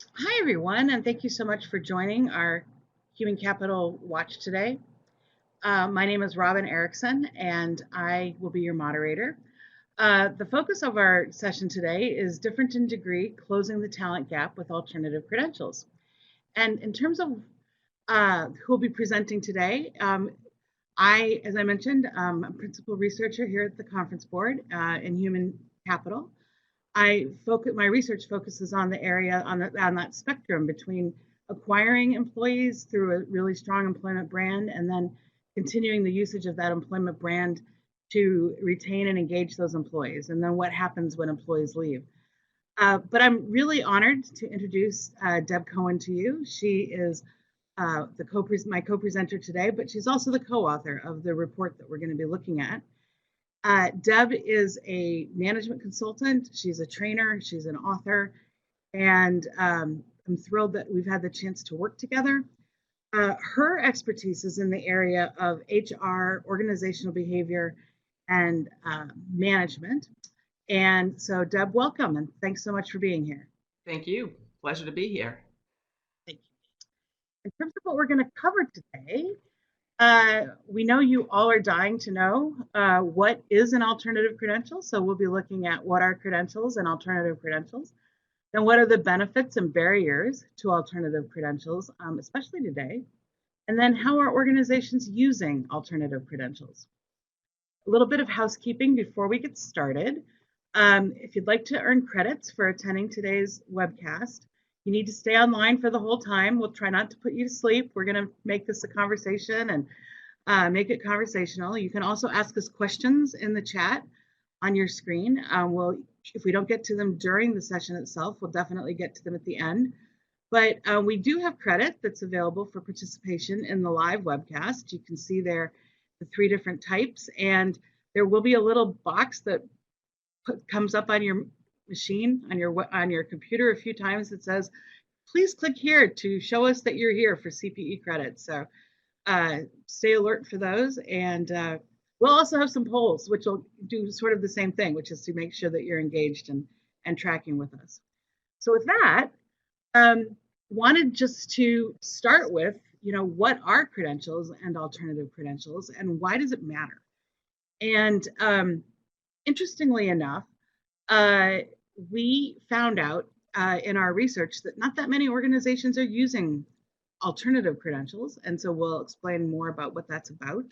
Hi, everyone, and thank you so much for joining our Human Capital Watch today. My name is Robin Erickson, and I will be your moderator. The focus of our session today is different in degree, closing the talent gap with alternative credentials. And in terms of who will be presenting today, as I mentioned, I'm a principal researcher here at the Conference Board in Human Capital. My research focuses on the area on that spectrum between acquiring employees through a really strong employment brand and then continuing the usage of that employment brand to retain and engage those employees, and then what happens when employees leave. But I'm really honored to introduce Deb Cohen to you. She is my co-presenter today, but she's also the co-author of the report that we're going to be looking at. Deb is a management consultant. She's a trainer. She's an author. And I'm thrilled that we've had the chance to work together. Her expertise is in the area of HR, organizational behavior, and management. And so, Deb, welcome, and thanks so much for being here. Thank you. Pleasure to be here. Thank you. In terms of what we're going to cover today, we know you all are dying to know what is an alternative credential. So we'll be looking at what are credentials and alternative credentials. Then what are the benefits and barriers to alternative credentials, especially today? And then how are organizations using alternative credentials? A little bit of housekeeping before we get started. If you'd like to earn credits for attending today's webcast, you need to stay online for the whole time. We'll try not to put you to sleep. We're going to make this a conversation and make it conversational. You can also ask us questions in the chat on your screen. If we don't get to them during the session itself, we'll definitely get to them at the end. But we do have credit that's available for participation in the live webcast. You can see there the 3 different types, and there will be a little box that comes up on your machine, on your computer a few times that says, please click here to show us that you're here for CPE credits. So stay alert for those. And we'll also have some polls, which will do sort of the same thing, which is to make sure that you're engaged and tracking with us. So with that, wanted just to start with, what are credentials and alternative credentials, and why does it matter? And interestingly enough, we found out in our research that not that many organizations are using alternative credentials, and so we'll explain more about what that's about.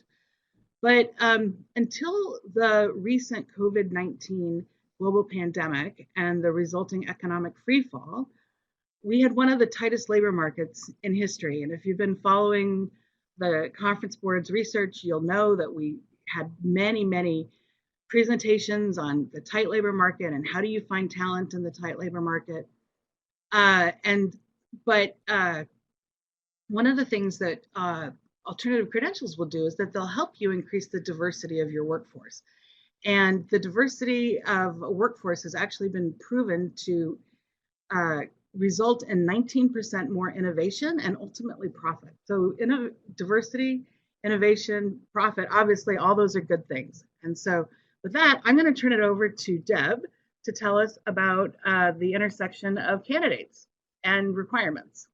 But until the recent COVID-19 global pandemic and the resulting economic freefall, we had one of the tightest labor markets in history. And if you've been following the Conference Board's research, you'll know that we had many, many presentations on the tight labor market and how do you find talent in the tight labor market. But one of the things that alternative credentials will do is that they'll help you increase the diversity of your workforce. And the diversity of a workforce has actually been proven to result in 19% more innovation and ultimately profit. So diversity, innovation, profit, obviously all those are good things. And so with that, I'm going to turn it over to Deb to tell us about the intersection of candidates and requirements.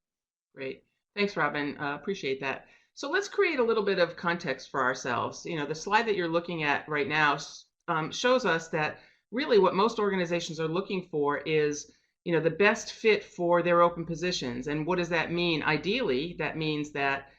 Great. Thanks, Robin. Appreciate that. So let's create a little bit of context for ourselves. The slide that you're looking at right now shows us that really what most organizations are looking for is the best fit for their open positions. And what does that mean? Ideally, that means that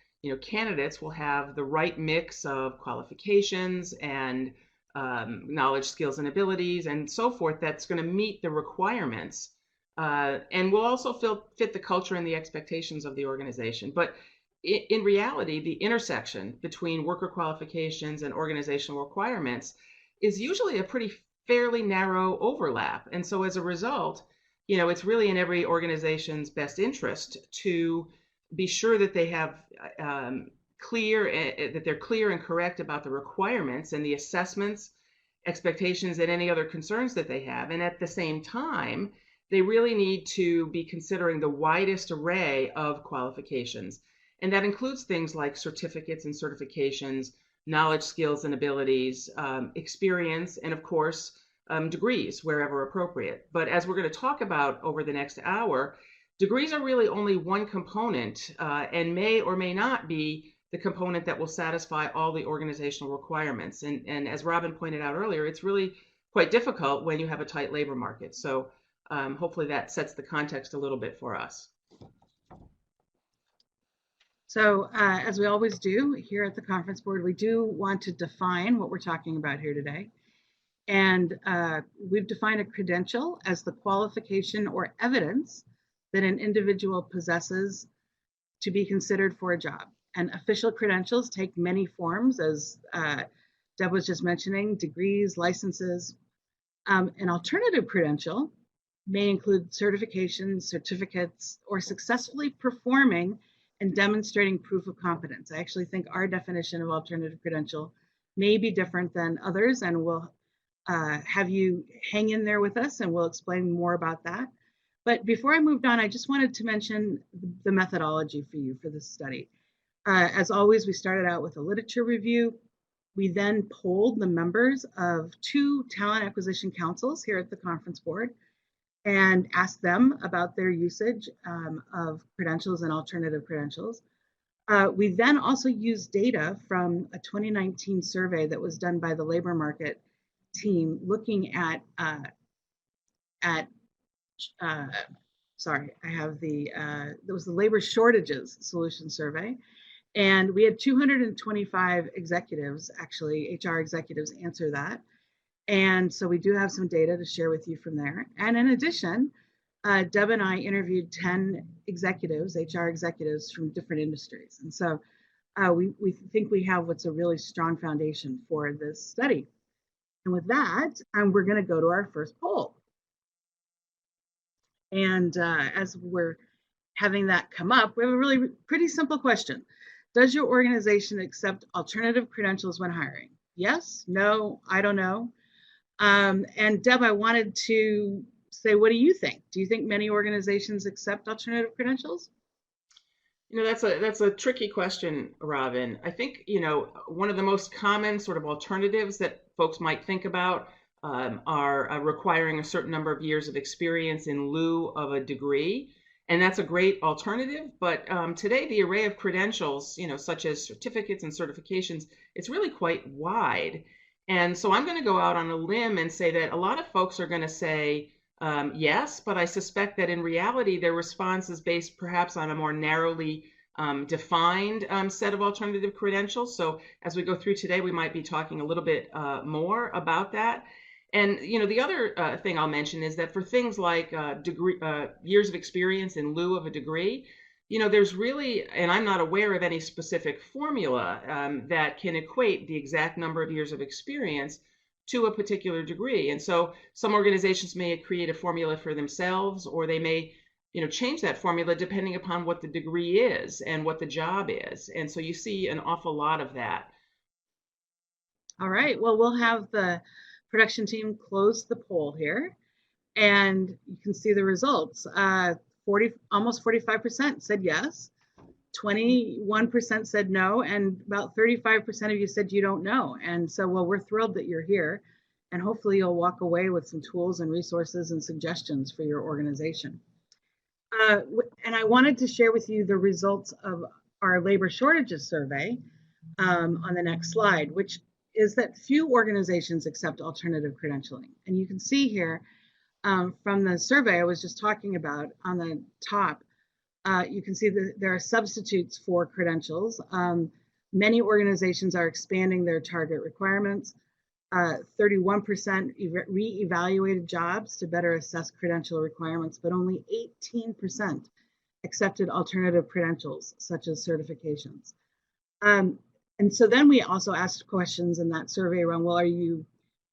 candidates will have the right mix of qualifications and knowledge, skills, and abilities, and so forth, that's going to meet the requirements and will also fit the culture and the expectations of the organization. But in reality, the intersection between worker qualifications and organizational requirements is usually a pretty fairly narrow overlap. And so as a result, it's really in every organization's best interest to be sure that they have that they're clear and correct about the requirements and the assessments, expectations, and any other concerns that they have. And at the same time, they really need to be considering the widest array of qualifications. And that includes things like certificates and certifications, knowledge, skills, and abilities, experience, and of course, degrees wherever appropriate. But as we're going to talk about over the next hour, Degrees are really only one component and may or may not be the component that will satisfy all the organizational requirements. And as Robin pointed out earlier, it's really quite difficult when you have a tight labor market. So hopefully that sets the context a little bit for us. So as we always do here at the conference board, we do want to define what we're talking about here today. And we've defined a credential as the qualification or evidence that an individual possesses to be considered for a job. And official credentials take many forms, as Deb was just mentioning: degrees, licenses. An alternative credential may include certifications, certificates, or successfully performing and demonstrating proof of competence. I actually think our definition of alternative credential may be different than others, and we'll have you hang in there with us and we'll explain more about that. But before I moved on, I just wanted to mention the methodology for you for this study. As always, we started out with a literature review. We then polled the members of 2 talent acquisition councils here at the conference board and asked them about their usage of credentials and alternative credentials. We then also used data from a 2019 survey that was done by the labor market team looking at sorry, I have there was the labor shortages solution survey. And we had 225 executives, actually, HR executives, answer that. And so we do have some data to share with you from there. And in addition, Deb and I interviewed 10 executives, HR executives from different industries. And so we think we have what's a really strong foundation for this study. And with that, we're going to go to our first poll. And as we're having that come up, we have a really pretty simple question. Does your organization accept alternative credentials when hiring? Yes, no, I don't know. And Deb, I wanted to say, what do you think? Do you think many organizations accept alternative credentials? You know, that's a tricky question, Robin. I think, you know, one of the most common sort of alternatives that folks might think about are requiring a certain number of years of experience in lieu of a degree. And that's a great alternative. But today, the array of credentials, you know, such as certificates and certifications, it's really quite wide. And so I'm going to go out on a limb and say that a lot of folks are going to say yes, but I suspect that in reality, their response is based perhaps on a more narrowly defined set of alternative credentials. So as we go through today, we might be talking a little bit more about that. And you know, the other thing I'll mention is that for things like years of experience in lieu of a degree, you know, there's really, and I'm not aware of any specific formula that can equate the exact number of years of experience to a particular degree. And so some organizations may create a formula for themselves, or they may, you know, change that formula depending upon what the degree is and what the job is. And so you see an awful lot of that. All right, well, we'll have the production team close the poll here, and you can see the results. Almost 45% said yes, 21% said no, and about 35% of you said you don't know. And so, well, we're thrilled that you're here, and hopefully you'll walk away with some tools and resources and suggestions for your organization. And I wanted to share with you the results of our labor shortages survey on the next slide, which is that few organizations accept alternative credentialing. And you can see here from the survey I was just talking about on the top, you can see that there are substitutes for credentials. Many organizations are expanding their target requirements. 31% re-evaluated jobs to better assess credential requirements, but only 18% accepted alternative credentials, such as certifications. And so then we also asked questions in that survey around, well, are you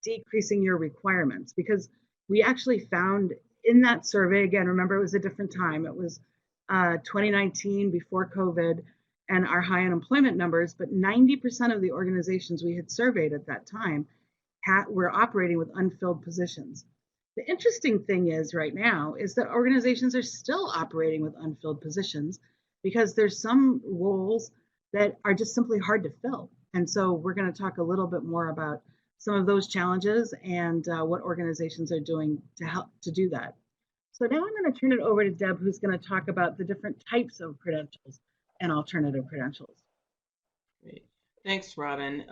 decreasing your requirements? Because we actually found in that survey, again, remember it was a different time. It was 2019 before COVID and our high unemployment numbers, but 90% of the organizations we had surveyed at that time were operating with unfilled positions. The interesting thing is right now is that organizations are still operating with unfilled positions because there's some roles that are just simply hard to fill. And so we're going to talk a little bit more about some of those challenges and what organizations are doing to help to do that. So now I'm going to turn it over to Deb, who's going to talk about the different types of credentials and alternative credentials. Great. Thanks, Robin.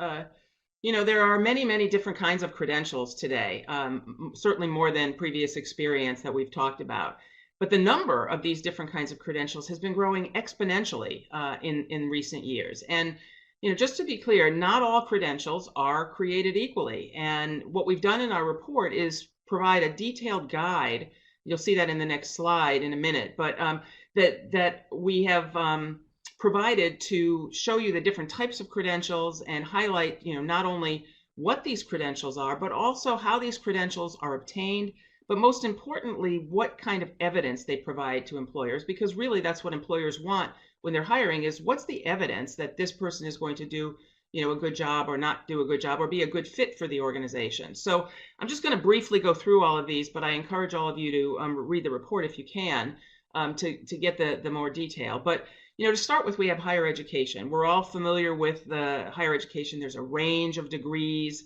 There are many, many different kinds of credentials today, certainly more than previous experience that we've talked about. But the number of these different kinds of credentials has been growing exponentially in recent years. And just to be clear, not all credentials are created equally. And what we've done in our report is provide a detailed guide. You'll see that in the next slide in a minute, but that we have provided to show you the different types of credentials and highlight, not only what these credentials are, but also how these credentials are obtained, but most importantly, what kind of evidence they provide to employers, because really that's what employers want when they're hiring is what's the evidence that this person is going to do, a good job or not do a good job or be a good fit for the organization. So I'm just going to briefly go through all of these, but I encourage all of you to read the report if you can to get the more detail. But to start with, we have higher education. We're all familiar with the higher education. There's a range of degrees,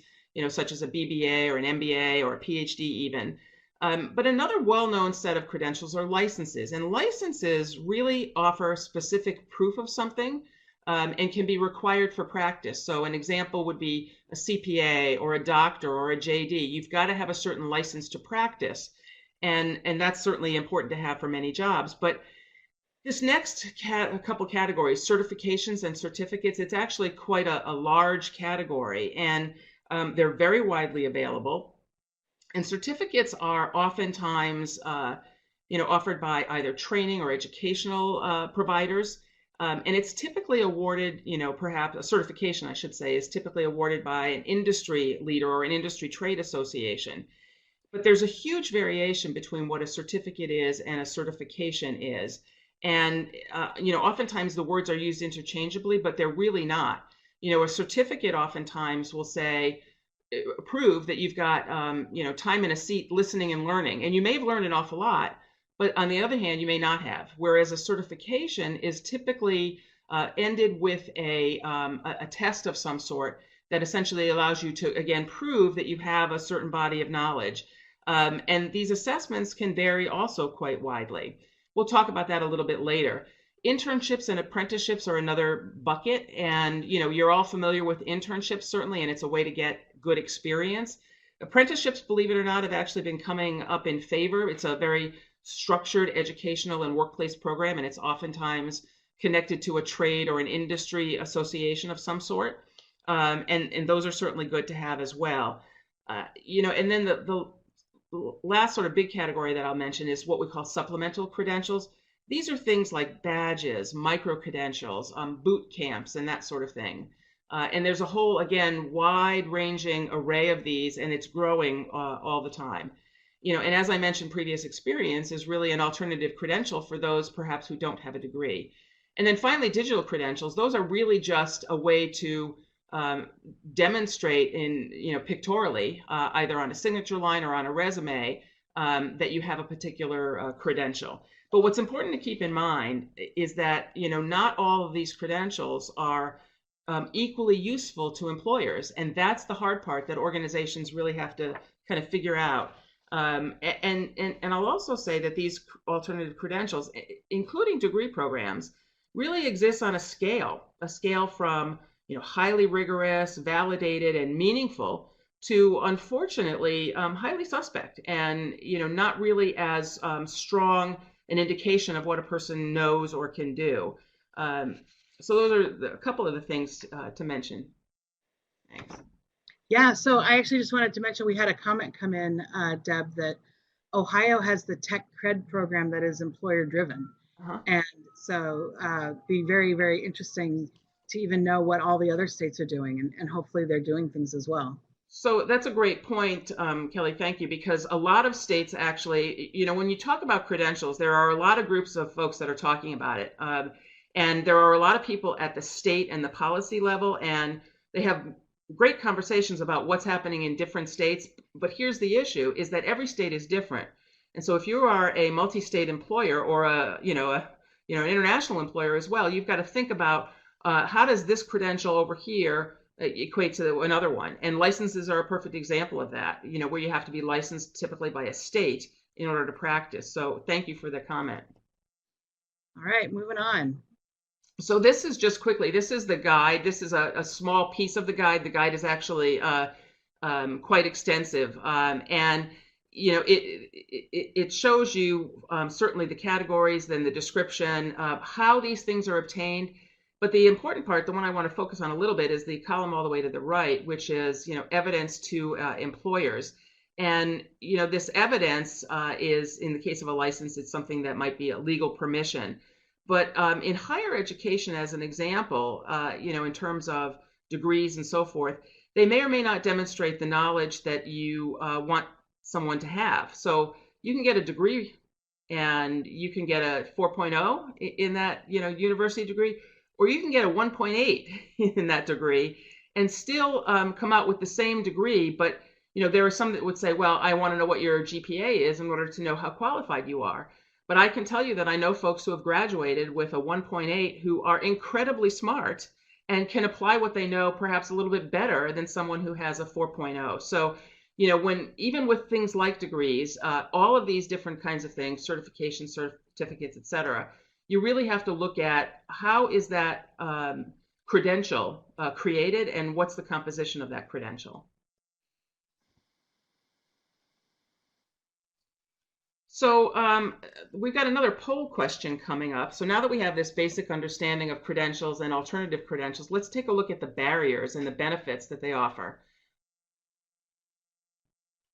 such as a BBA or an MBA or a PhD even. But another well-known set of credentials are licenses. And licenses really offer specific proof of something and can be required for practice. So an example would be a CPA or a doctor or a JD. You've got to have a certain license to practice. And that's certainly important to have for many jobs. But this next couple categories, certifications and certificates, it's actually quite a large category, and they're very widely available. And certificates are oftentimes, offered by either training or educational providers, and it's typically awarded, perhaps a certification, I should say, is typically awarded by an industry leader or an industry trade association. But there's a huge variation between what a certificate is and a certification is. And, oftentimes the words are used interchangeably, but they're really not. A certificate oftentimes will say, prove that you've got, time in a seat listening and learning. And you may have learned an awful lot, but on the other hand, you may not have. Whereas a certification is typically ended with a test of some sort that essentially allows you to, again, prove that you have a certain body of knowledge. And these assessments can vary also quite widely. We'll talk about that a little bit later. Internships and apprenticeships are another bucket. And, you're all familiar with internships, certainly, and it's a way to get good experience. Apprenticeships, believe it or not, have actually been coming up in favor. It's a very structured educational and workplace program, and it's oftentimes connected to a trade or an industry association of some sort. And those are certainly good to have as well. And then the last sort of big category that I'll mention is what we call supplemental credentials. These are things like badges, micro-credentials, boot camps, and that sort of thing. And there's a whole, again, wide-ranging array of these, and it's growing all the time. And as I mentioned, previous experience is really an alternative credential for those perhaps who don't have a degree. And then finally, digital credentials. Those are really just a way to demonstrate pictorially, either on a signature line or on a resume, that you have a particular credential. But what's important to keep in mind is that, not all of these credentials are equally useful to employers. And that's the hard part that organizations really have to kind of figure out. And I'll also say that these alternative credentials, including degree programs, really exist on a scale from highly rigorous, validated, and meaningful to, unfortunately, highly suspect and, not really as strong an indication of what a person knows or can do. So those are a couple of the things to mention. Thanks. Yeah, so I actually just wanted to mention we had a comment come in, Deb, that Ohio has the Tech Cred program that is employer driven. Uh-huh. And so be very, very interesting to even know what all the other states are doing, and hopefully they're doing things as well. So that's a great point, Kelly, thank you, because a lot of states actually, when you talk about credentials, there are a lot of groups of folks that are talking about it. And there are a lot of people at the state and the policy level, and they have great conversations about what's happening in different states. But here's the issue, is that every state is different. And so if you are a multi-state employer or an international employer as well, you've got to think about how does this credential over here equate to another one? And licenses are a perfect example of that, where you have to be licensed typically by a state in order to practice. So thank you for the comment. All right, moving on. So this is just quickly, this is the guide. This is a small piece of the guide. The guide is actually quite extensive. And it shows you certainly the categories, then the description, how these things are obtained. But the important part, the one I want to focus on a little bit, is the column all the way to the right, which is evidence to employers. And this evidence is, in the case of a license, it's something that might be a legal permission. But in higher education, as an example, in terms of degrees and so forth, they may or may not demonstrate the knowledge that you want someone to have. So you can get a degree and you can get a 4.0 in that university degree, or you can get a 1.8 in that degree and still come out with the same degree. But there are some that would say, well, I want to know what your GPA is in order to know how qualified you are. But I can tell you that I know folks who have graduated with a 1.8 who are incredibly smart and can apply what they know perhaps a little bit better than someone who has a 4.0. So, even with things like degrees, all of these different kinds of things, certifications, certificates, et cetera, you really have to look at how is that credential created and what's the composition of that credential. So we've got another poll question coming up. So now that we have this basic understanding of credentials and alternative credentials, let's take a look at the barriers and the benefits that they offer.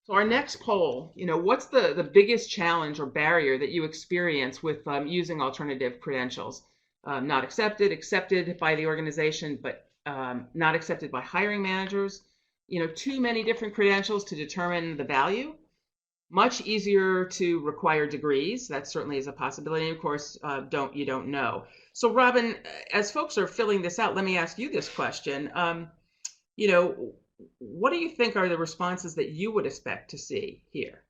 So our next poll, what's the biggest challenge or barrier that you experience with using alternative credentials? Not accepted, accepted by the organization, but not accepted by hiring managers. Too many different credentials to determine the value. Much easier to require degrees. That certainly is a possibility. And of course, you don't know. So Robin, as folks are filling this out, let me ask you this question. What do you think are the responses that you would expect to see here?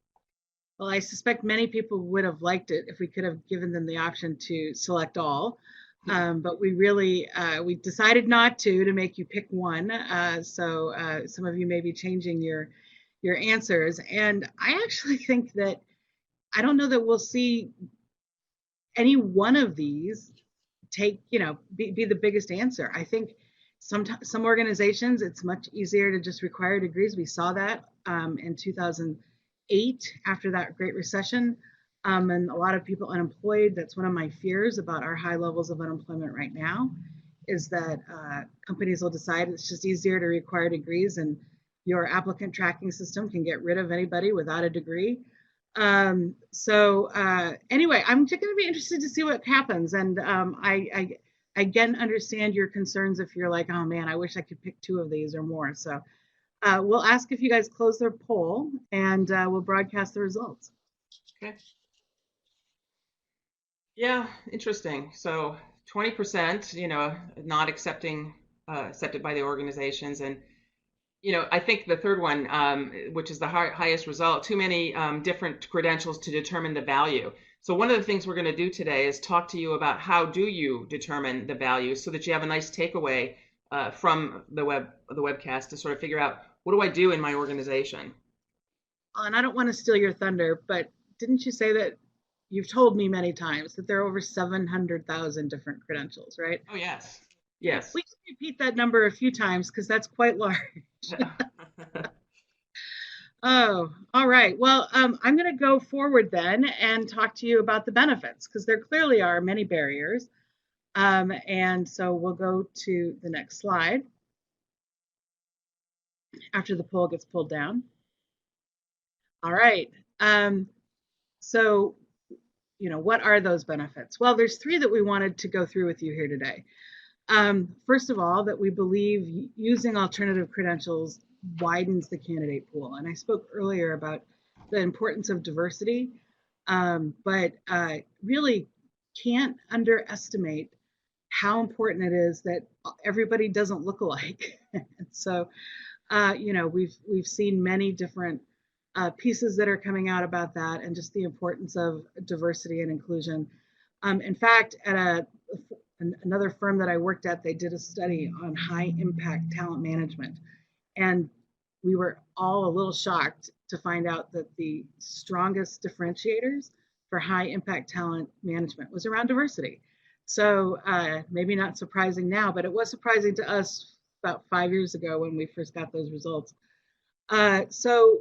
Well, I suspect many people would have liked it if we could have given them the option to select all. But we decided not to make you pick one. So some of you may be changing your answers. And I actually think that I don't know that we'll see any one of these be the biggest answer. I think some organizations, it's much easier to just require degrees. We saw that in 2008 after that Great Recession. And a lot of people unemployed. That's one of my fears about our high levels of unemployment right now, is that companies will decide it's just easier to require degrees, and your applicant tracking system can get rid of anybody without a degree. Anyway, I'm just going to be interested to see what happens. And I again understand your concerns if you're like, oh man, I wish I could pick two of these or more. So we'll ask if you guys close their poll, and we'll broadcast the results. Okay. Yeah, interesting. So 20%, not accepted by the organizations. And I think the third one, which is the highest result, too many different credentials to determine the value. So one of the things we're going to do today is talk to you about how do you determine the value, so that you have a nice takeaway from the webcast to sort of figure out, what do I do in my organization? And I don't want to steal your thunder, but didn't you say that you've told me many times that there are over 700,000 different credentials, right? Oh, yes. Yes. We can repeat that number a few times because that's quite large. Oh, all right. Well, I'm going to go forward then and talk to you about the benefits, because there clearly are many barriers. And so we'll go to the next slide after the poll gets pulled down. All right. So, what are those benefits? Well, there's three that we wanted to go through with you here today. First of all, that we believe using alternative credentials widens the candidate pool. And I spoke earlier about the importance of diversity, but really can't underestimate how important it is that everybody doesn't look alike. So, we've seen many different pieces that are coming out about that, and just the importance of diversity and inclusion. In fact, at another firm that I worked at, they did a study on high impact talent management. And we were all a little shocked to find out that the strongest differentiators for high impact talent management was around diversity. So maybe not surprising now, but it was surprising to us about 5 years ago when we first got those results. So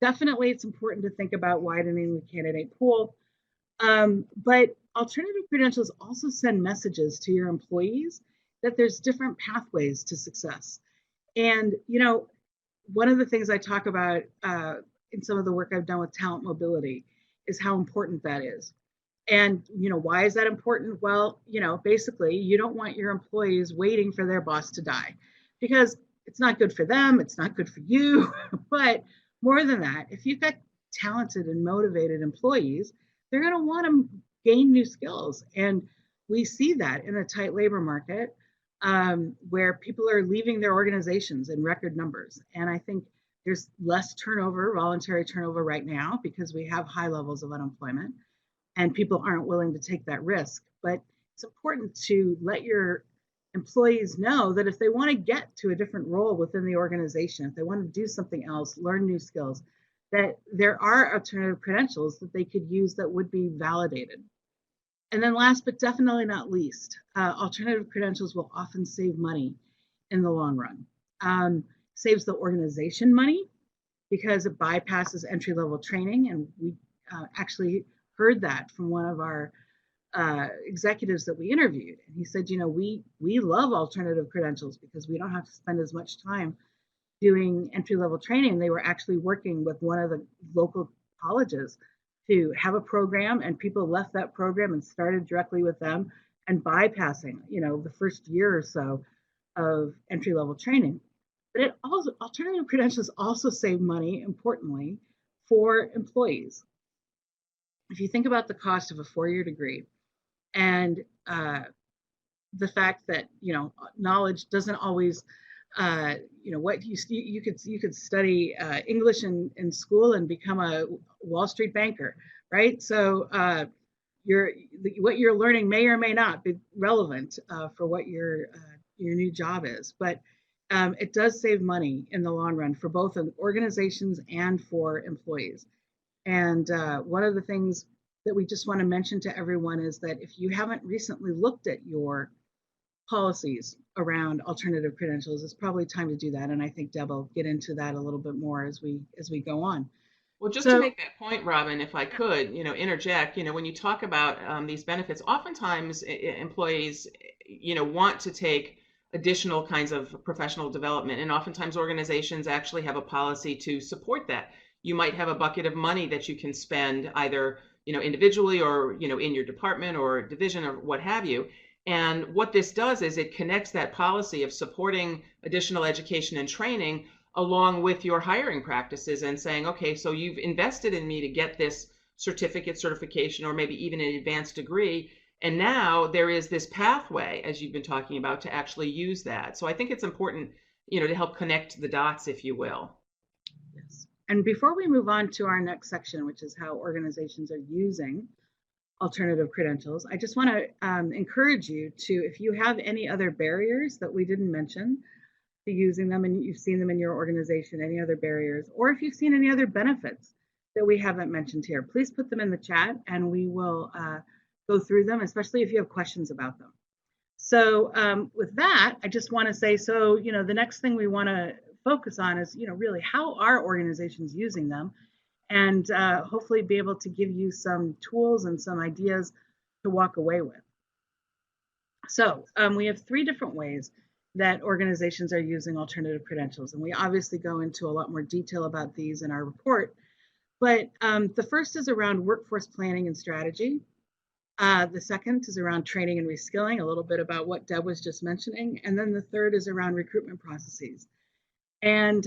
definitely it's important to think about widening the candidate pool. But alternative credentials also send messages to your employees that there's different pathways to success. And, one of the things I talk about in some of the work I've done with talent mobility is how important that is. And, why is that important? Well, basically, you don't want your employees waiting for their boss to die because it's not good for them, it's not good for you. But more than that, if you've got talented and motivated employees, they're going to want to gain new skills. And we see that in a tight labor market where people are leaving their organizations in record numbers. And I think there's less turnover, voluntary turnover right now because we have high levels of unemployment and people aren't willing to take that risk. But it's important to let your employees know that if they want to get to a different role within the organization, if they want to do something else, learn new skills, that there are alternative credentials that they could use that would be validated. And then last but definitely not least, alternative credentials will often save money in the long run. Saves the organization money because it bypasses entry-level training. And we actually heard that from one of our executives that we interviewed. And he said, we love alternative credentials because we don't have to spend as much time doing entry-level training. They were actually working with one of the local colleges to have a program, and people left that program and started directly with them and bypassing, the first year or so of entry-level training. But it also, alternative credentials also save money, importantly, for employees. If you think about the cost of a 4-year degree and the fact that, knowledge doesn't always what you could study English in school and become a Wall Street banker, right? So what you're learning may or may not be relevant for what your new job is, but it does save money in the long run for both organizations and for employees. And one of the things that we just want to mention to everyone is that if you haven't recently looked at your policies around alternative credentials, it's probably time to do that. And I think Deb will get into that a little bit more as we go on. Well, just to make that point, Robin, if I could, interject, when you talk about these benefits, oftentimes employees, want to take additional kinds of professional development, and oftentimes organizations actually have a policy to support that. You might have a bucket of money that you can spend either, individually or, in your department or division or what have you. And what this does is it connects that policy of supporting additional education and training along with your hiring practices and saying, okay, so you've invested in me to get this certification, or maybe even an advanced degree. And now there is this pathway, as you've been talking about, to actually use that. So I think it's important, to help connect the dots, if you will. Yes. And before we move on to our next section, which is how organizations are using alternative credentials, I just want to encourage you to, if you have any other barriers that we didn't mention to using them and you've seen them in your organization, any other barriers, or if you've seen any other benefits that we haven't mentioned here, please put them in the chat and we will go through them, especially if you have questions about them. So with that, I just want to say, so, the next thing we want to focus on is, really how are organizations using them? And hopefully be able to give you some tools and some ideas to walk away with. So we have 3 different ways that organizations are using alternative credentials. And we obviously go into a lot more detail about these in our report. But the first is around workforce planning and strategy. The second is around training and reskilling, a little bit about what Deb was just mentioning. And then the third is around recruitment processes. And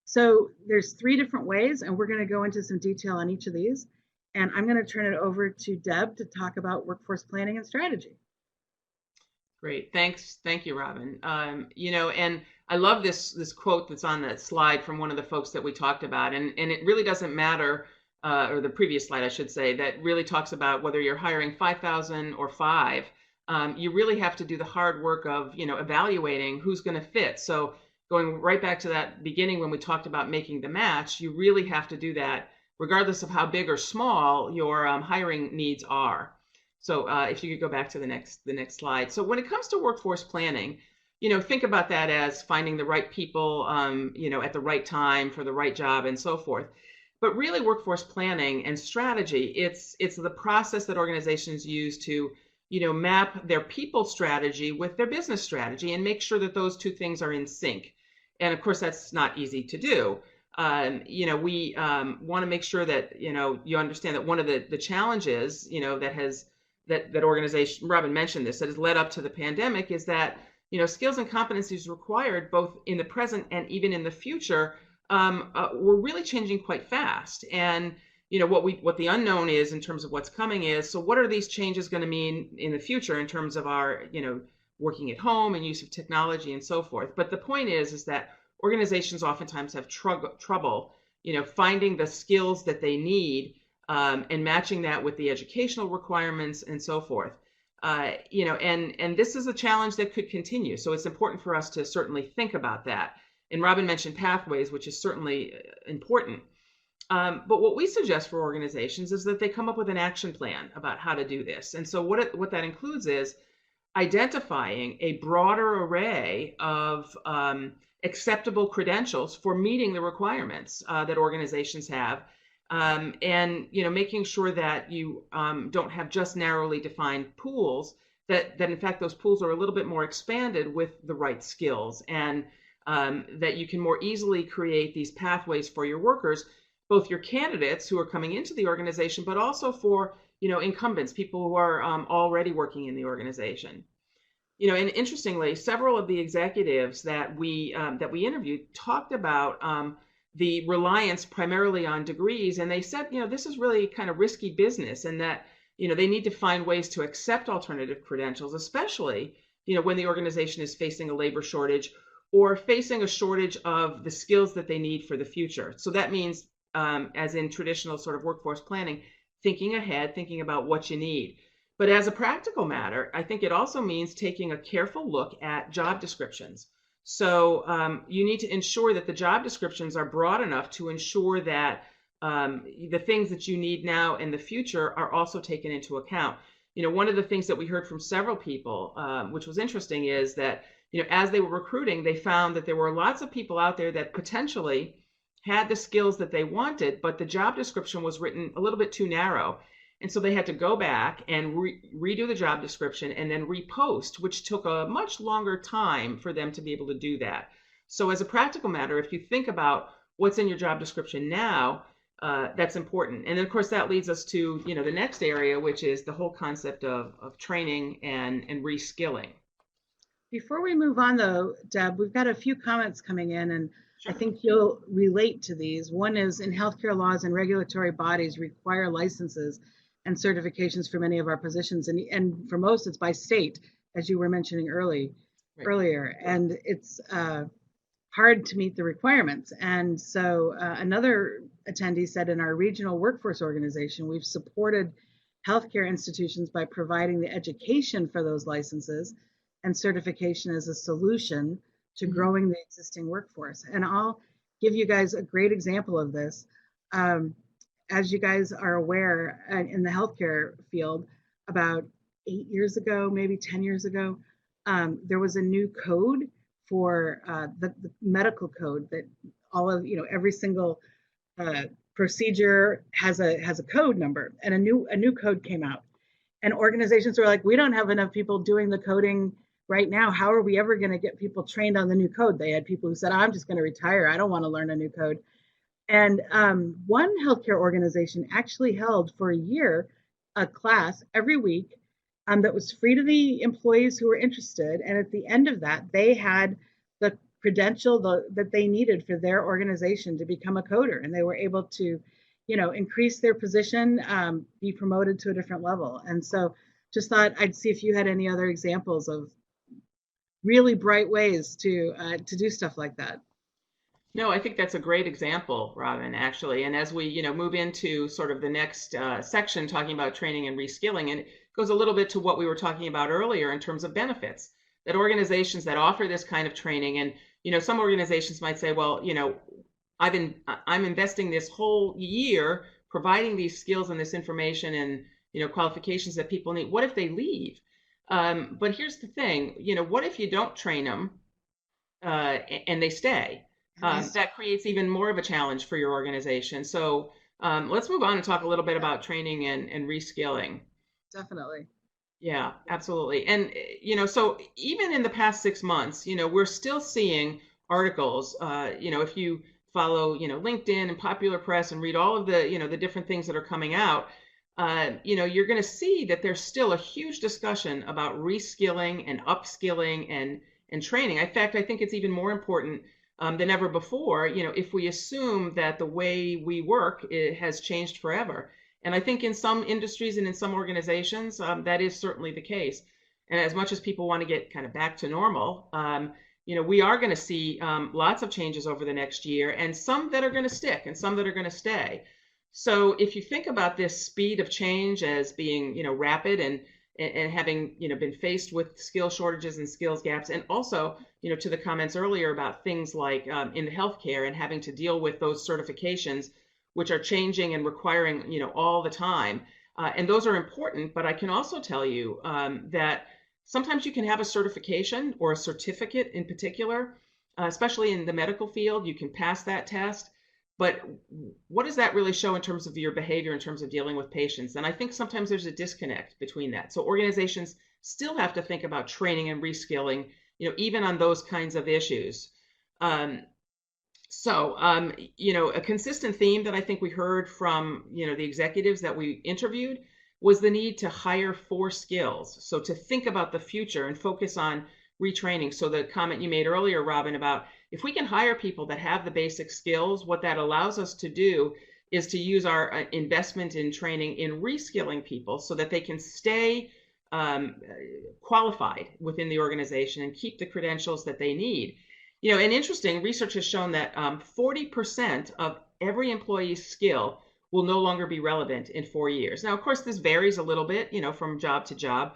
so there's 3 different ways, and we're going to go into some detail on each of these. And I'm going to turn it over to Deb to talk about workforce planning and strategy. Great, thanks. Thank you, Robin. And I love this quote that's on that slide from one of the folks that we talked about. And it really doesn't matter, or the previous slide, I should say, that really talks about whether you're hiring 5,000 or 5. You really have to do the hard work of, evaluating who's going to fit. So, going right back to that beginning when we talked about making the match, you really have to do that regardless of how big or small your hiring needs are. So if you could go back to the next slide. So when it comes to workforce planning, think about that as finding the right people, at the right time for the right job and so forth. But really, workforce planning and strategy, it's the process that organizations use to, map their people strategy with their business strategy and make sure that those two things are in sync. And of course, that's not easy to do. We want to make sure that, you understand that one of the challenges, that organization, Robin mentioned this, that has led up to the pandemic is that, skills and competencies required both in the present and even in the future were really changing quite fast. And what the unknown is in terms of what's coming is, so what are these changes going to mean in the future in terms of our working at home and use of technology and so forth. But the point is that organizations oftentimes have trouble finding the skills that they need and matching that with the educational requirements and so forth. And this is a challenge that could continue. So it's important for us to certainly think about that. And Robin mentioned pathways, which is certainly important. But what we suggest for organizations is that they come up with an action plan about how to do this. And so what that includes is identifying a broader array of acceptable credentials for meeting the requirements that organizations have. And making sure that you don't have just narrowly defined pools, that in fact those pools are a little bit more expanded with the right skills, and that you can more easily create these pathways for your workers, both your candidates who are coming into the organization, but also for incumbents, people who are already working in the organization. And interestingly, several of the executives that we interviewed talked about the reliance primarily on degrees, and they said, this is really kind of risky business, and that they need to find ways to accept alternative credentials, especially when the organization is facing a labor shortage or facing a shortage of the skills that they need for the future. So that means, as in traditional sort of workforce planning, thinking ahead, thinking about what you need. But as a practical matter, I think it also means taking a careful look at job descriptions. So you need to ensure that the job descriptions are broad enough to ensure that the things that you need now and the future are also taken into account. One of the things that we heard from several people, which was interesting, is that as they were recruiting, they found that there were lots of people out there that potentially had the skills that they wanted, but the job description was written a little bit too narrow. And so they had to go back and redo the job description and then repost, which took a much longer time for them to be able to do that. So as a practical matter, if you think about what's in your job description now, that's important. And then of course that leads us to the next area, which is the whole concept of training and reskilling. Before we move on though, Deb, we've got a few comments coming in, and Sure. I think you'll relate to these. One is, in healthcare laws and regulatory bodies require licenses and certifications for many of our positions, and for most it's by state, as you were mentioning earlier, and it's hard to meet the requirements. And so another attendee said, in our regional workforce organization, we've supported healthcare institutions by providing the education for those licenses and certification as a solution to growing the existing workforce. And I'll give you guys a great example of this. As you guys are aware, in the healthcare field, about 8 years ago, maybe 10 years ago, there was a new code for the medical code that all of, every single procedure has a code number, and a new code came out. And organizations were like, we don't have enough people doing the coding right now. How are we ever going to get people trained on the new code? They had people who said, I'm just going to retire. I don't want to learn a new code. And one healthcare organization actually held for a year a class every week that was free to the employees who were interested. And at the end of that, they had the credential that they needed for their organization to become a coder. And they were able to, increase their position, be promoted to a different level. And so just thought I'd see if you had any other examples of really bright ways to do stuff like that. No, I think that's a great example, Robin, actually. And as we, move into sort of the next section talking about training and reskilling, and it goes a little bit to what we were talking about earlier in terms of benefits, that organizations that offer this kind of training and, some organizations might say, well, I'm investing this whole year providing these skills and this information and qualifications that people need. What if they leave? But here's the thing, what if you don't train them and they stay? That creates even more of a challenge for your organization. So let's move on and talk a little bit about training and reskilling. Definitely. Yeah, absolutely. And, so even in the past 6 months, we're still seeing articles, if you follow, LinkedIn and popular press and read all of the, the different things that are coming out, you're going to see that there's still a huge discussion about reskilling and upskilling and training. In fact, I think it's even more important than ever before, if we assume that the way we work has changed forever. And I think in some industries and in some organizations, that is certainly the case. And as much as people want to get kind of back to normal, we are going to see lots of changes over the next year, and some that are going to stick and some that are going to stay. So if you think about this speed of change as being, rapid and having, been faced with skill shortages and skills gaps, and also, to the comments earlier about things like in healthcare and having to deal with those certifications, which are changing and requiring, all the time. And those are important, but I can also tell you that sometimes you can have a certification or a certificate in particular, especially in the medical field, you can pass that test. But what does that really show in terms of your behavior, in terms of dealing with patients? And I think sometimes there's a disconnect between that. So organizations still have to think about training and reskilling, even on those kinds of issues. A consistent theme that I think we heard from, the executives that we interviewed was the need to hire for skills. So to think about the future and focus on retraining. So the comment you made earlier, Robin, about if we can hire people that have the basic skills, what that allows us to do is to use our investment in training in reskilling people so that they can stay qualified within the organization and keep the credentials that they need. And interesting, research has shown that 40% of every employee's skill will no longer be relevant in 4 years. Now, of course, this varies a little bit, from job to job,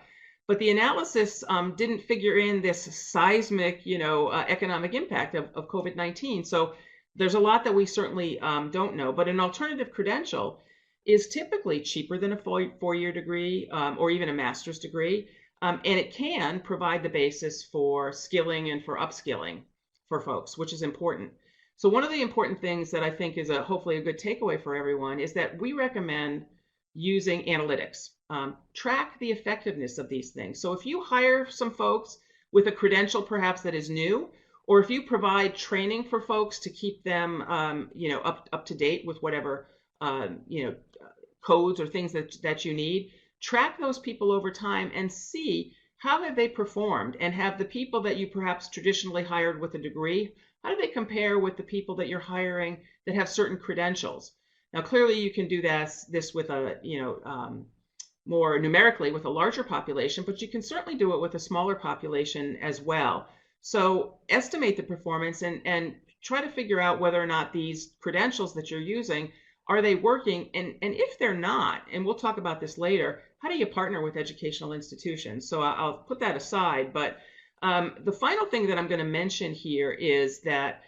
but the analysis didn't figure in this seismic, economic impact of COVID-19. So there's a lot that we certainly don't know, but an alternative credential is typically cheaper than a four-year degree or even a master's degree, and it can provide the basis for skilling and for upskilling for folks, which is important. So one of the important things that I think is hopefully a good takeaway for everyone is that we recommend using analytics. Track the effectiveness of these things. So if you hire some folks with a credential perhaps that is new, or if you provide training for folks to keep them up to date with whatever codes or things that you need, track those people over time and see how have they performed, and have the people that you perhaps traditionally hired with a degree, how do they compare with the people that you're hiring that have certain credentials? Now, clearly you can do this with a, more numerically with a larger population, but you can certainly do it with a smaller population as well. So estimate the performance and try to figure out whether or not these credentials that you're using, are they working? And if they're not, and we'll talk about this later, how do you partner with educational institutions? So I'll put that aside. But the final thing that I'm going to mention here is that,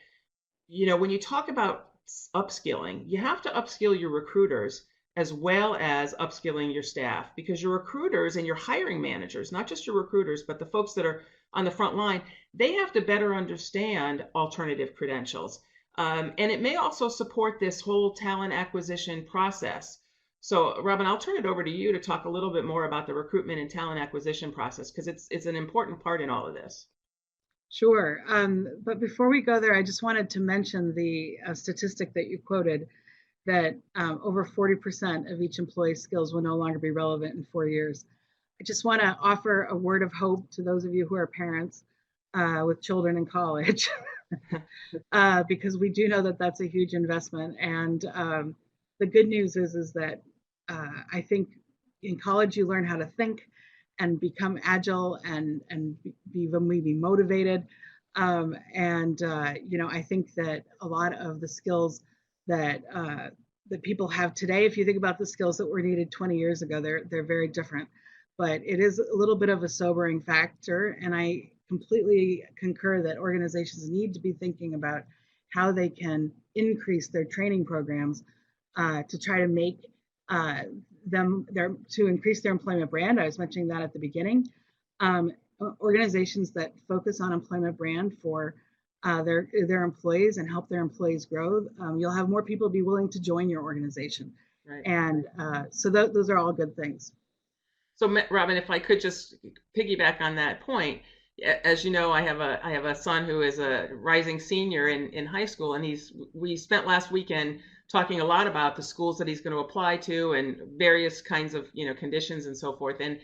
when you talk about upskilling, you have to upskill your recruiters as well as upskilling your staff, because your recruiters and your hiring managers, not just your recruiters, but the folks that are on the front line, they have to better understand alternative credentials. And it may also support this whole talent acquisition process. So, Robin, I'll turn it over to you to talk a little bit more about the recruitment and talent acquisition process, because it's an important part in all of this. Sure. But before we go there, I just wanted to mention the statistic that you quoted, that over 40% of each employee's skills will no longer be relevant in 4 years. I just want to offer a word of hope to those of you who are parents with children in college, because we do know that that's a huge investment. And the good news is that I think in college you learn how to think and become agile and be motivated. I think that a lot of the skills that people have today, if you think about the skills that were needed 20 years ago, they're very different. But it is a little bit of a sobering factor, and I completely concur that organizations need to be thinking about how they can increase their training programs to try to make to increase their employment brand. I was mentioning that at the beginning. Organizations that focus on employment brand for their employees and help their employees grow, you'll have more people be willing to join your organization. Right. And so those are all good things. So, Robin, if I could just piggyback on that point, as you know, I have a son who is a rising senior in high school, and we spent last weekend talking a lot about the schools that he's going to apply to and various kinds of conditions and so forth. And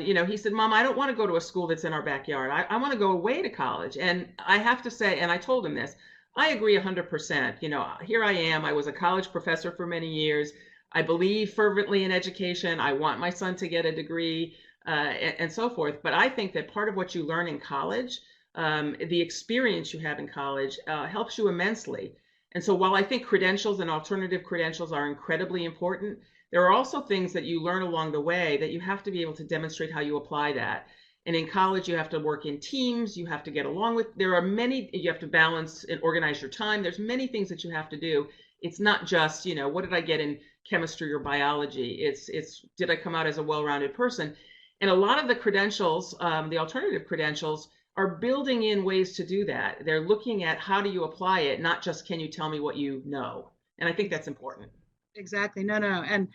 he said, Mom, I don't want to go to a school that's in our backyard. I want to go away to college. And I have to say, and I told him this, I agree 100%. Here I am. I was a college professor for many years. I believe fervently in education. I want my son to get a degree and so forth. But I think that part of what you learn in college, the experience you have in college, helps you immensely. And so while I think credentials and alternative credentials are incredibly important, there are also things that you learn along the way that you have to be able to demonstrate how you apply that. And in college, you have to work in teams, you have to get along with, you have to balance and organize your time. There's many things that you have to do. It's not just, what did I get in chemistry or biology? It's did I come out as a well-rounded person? And a lot of the credentials, the alternative credentials, are building in ways to do that. They're looking at how do you apply it, not just can you tell me what you know. And I think that's important. Exactly. No. And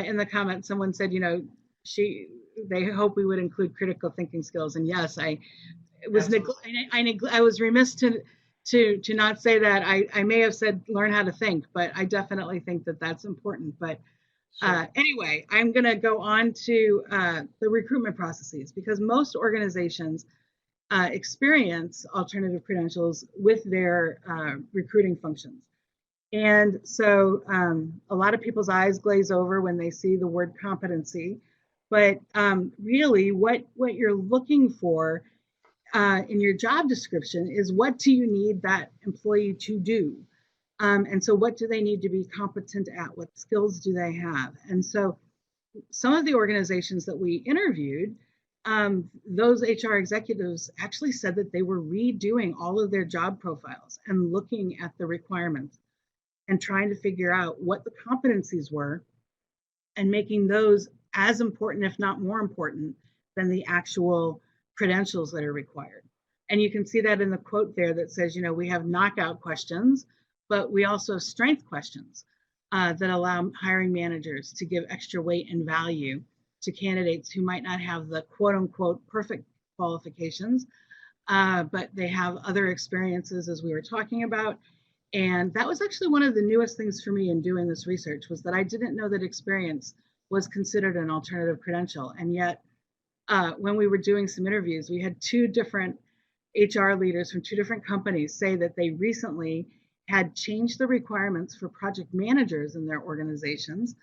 in the comments, someone said, they hope we would include critical thinking skills. And yes, I was remiss to not say that. I may have said learn how to think, but I definitely think that that's important. But sure. Anyway, I'm going to go on to the recruitment processes, because most organizations experience alternative credentials with their recruiting functions. And so a lot of people's eyes glaze over when they see the word competency, but really what you're looking for in your job description is, what do you need that employee to do? And so what do they need to be competent at? What skills do they have? And so some of the organizations that we interviewed, those HR executives actually said that they were redoing all of their job profiles and looking at the requirements and trying to figure out what the competencies were and making those as important, if not more important, than the actual credentials that are required. And you can see that in the quote there that says, we have knockout questions, but we also have strength questions that allow hiring managers to give extra weight and value to candidates who might not have the quote unquote perfect qualifications, but they have other experiences, as we were talking about. And that was actually one of the newest things for me in doing this research, was that I didn't know that experience was considered an alternative credential. And yet, when we were doing some interviews, we had two different HR leaders from two different companies say that they recently had changed the requirements for project managers in their organizations.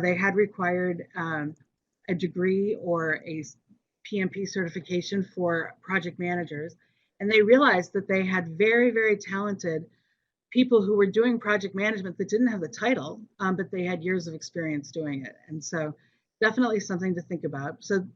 They had required a degree or a PMP certification for project managers. And they realized that they had very, very talented people who were doing project management that didn't have the title, but they had years of experience doing it. And so definitely something to think about. So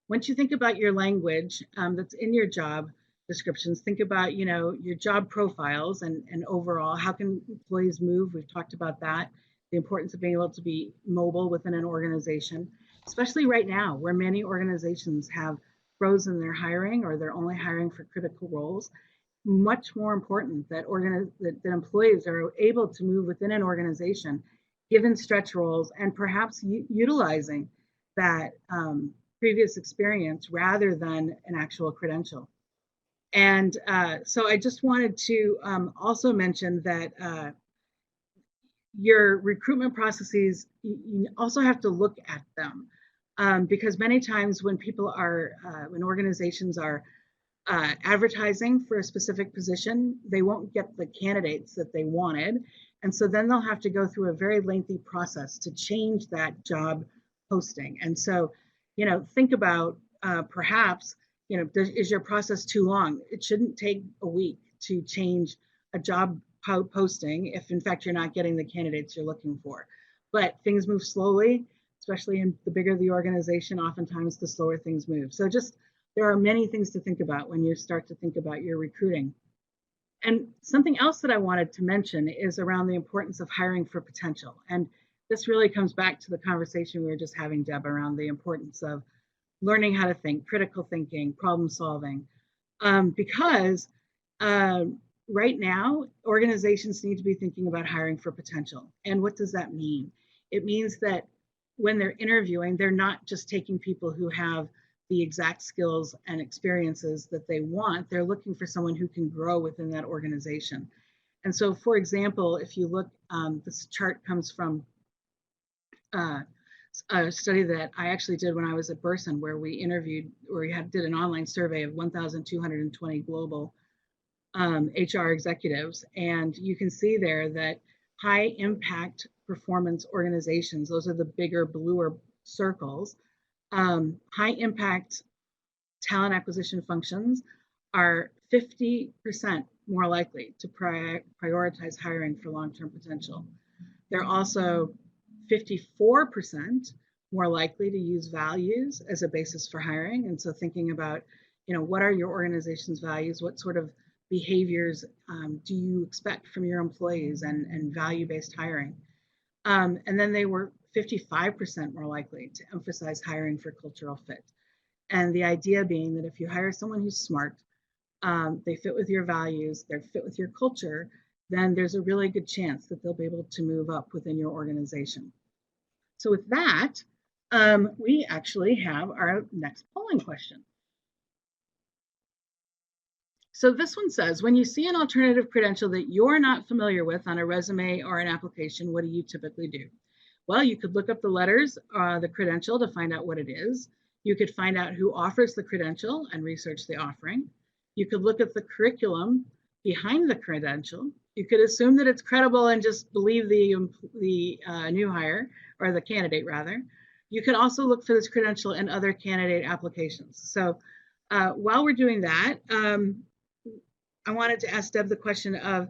once you think about your language that's in your job descriptions, think about, your job profiles and overall, how can employees move? We've talked about that, the importance of being able to be mobile within an organization, especially right now, where many organizations have frozen their hiring or they're only hiring for critical roles. Much more important that employees are able to move within an organization, given stretch roles, and perhaps utilizing that previous experience rather than an actual credential. And so I just wanted to also mention that your recruitment processes, you also have to look at them, because many times when when organizations are advertising for a specific position, they won't get the candidates that they wanted. And so then they'll have to go through a very lengthy process to change that job posting. And so, think about perhaps, is your process too long? It shouldn't take a week to change a job posting if in fact you're not getting the candidates you're looking for. But things move slowly, especially in the bigger the organization, oftentimes the slower things move. So just there are many things to think about when you start to think about your recruiting. And something else that I wanted to mention is around the importance of hiring for potential. And this really comes back to the conversation we were just having, Deb, around the importance of learning how to think, critical thinking, problem solving, because right now organizations need to be thinking about hiring for potential. And what does that mean? It means that when they're interviewing, they're not just taking people who have the exact skills and experiences that they want. They're looking for someone who can grow within that organization. And so, for example, if you look, this chart comes from a study that I actually did when I was at Burson, where we did an online survey of 1,220 global HR executives. And you can see there that high impact performance organizations, those are the bigger bluer circles, high impact talent acquisition functions are 50% more likely to prioritize hiring for long-term potential. They're also 54% more likely to use values as a basis for hiring. And so thinking about, what are your organization's values? What sort of behaviors do you expect from your employees, and value-based hiring? And then they were 55% more likely to emphasize hiring for cultural fit. And the idea being that if you hire someone who's smart, they fit with your values, they're fit with your culture, then there's a really good chance that they'll be able to move up within your organization. So with that, we actually have our next polling question. So this one says, when you see an alternative credential that you're not familiar with on a resume or an application, what do you typically do? Well, you could look up the letters, the credential, to find out what it is. You could find out who offers the credential and research the offering. You could look at the curriculum behind the credential. You could assume that it's credible and just believe the new hire, or the candidate rather. You could also look for this credential in other candidate applications. So while we're doing that, I wanted to ask Deb the question of,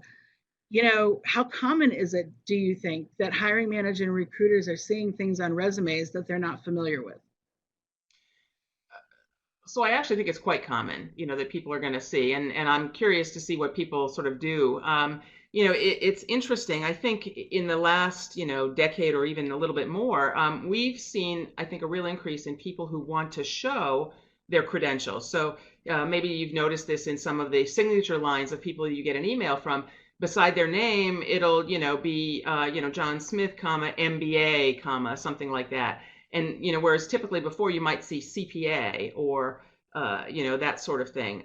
how common is it, do you think, that hiring managers and recruiters are seeing things on resumes that they're not familiar with? So I actually think it's quite common, that people are going to see, and I'm curious to see what people sort of do. It's interesting. I think in the last, decade or even a little bit more, we've seen, I think, a real increase in people who want to show their credentials. So maybe you've noticed this in some of the signature lines of people you get an email from. Beside their name, it'll, be, John Smith, comma, MBA, comma, something like that. And, whereas typically before you might see CPA or, that sort of thing.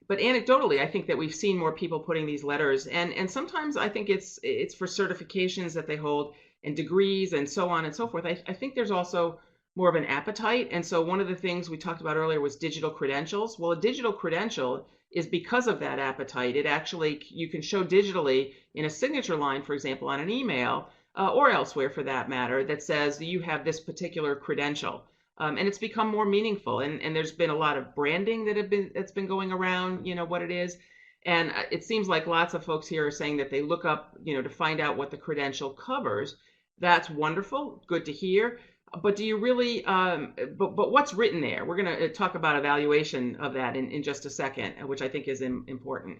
But anecdotally, I think that we've seen more people putting these letters, and sometimes I think it's for certifications that they hold and degrees and so on and so forth. I think there's also more of an appetite. And so one of the things we talked about earlier was digital credentials. Well, a digital credential is because of that appetite. It actually, you can show digitally in a signature line, for example, on an email, or elsewhere for that matter, that says you have this particular credential. And it's become more meaningful. And there's been a lot of branding that's been going around, what it is. And it seems like lots of folks here are saying that they look up, to find out what the credential covers. That's wonderful, good to hear. But do you really, but what's written there? We're going to talk about evaluation of that in just a second, which I think is important.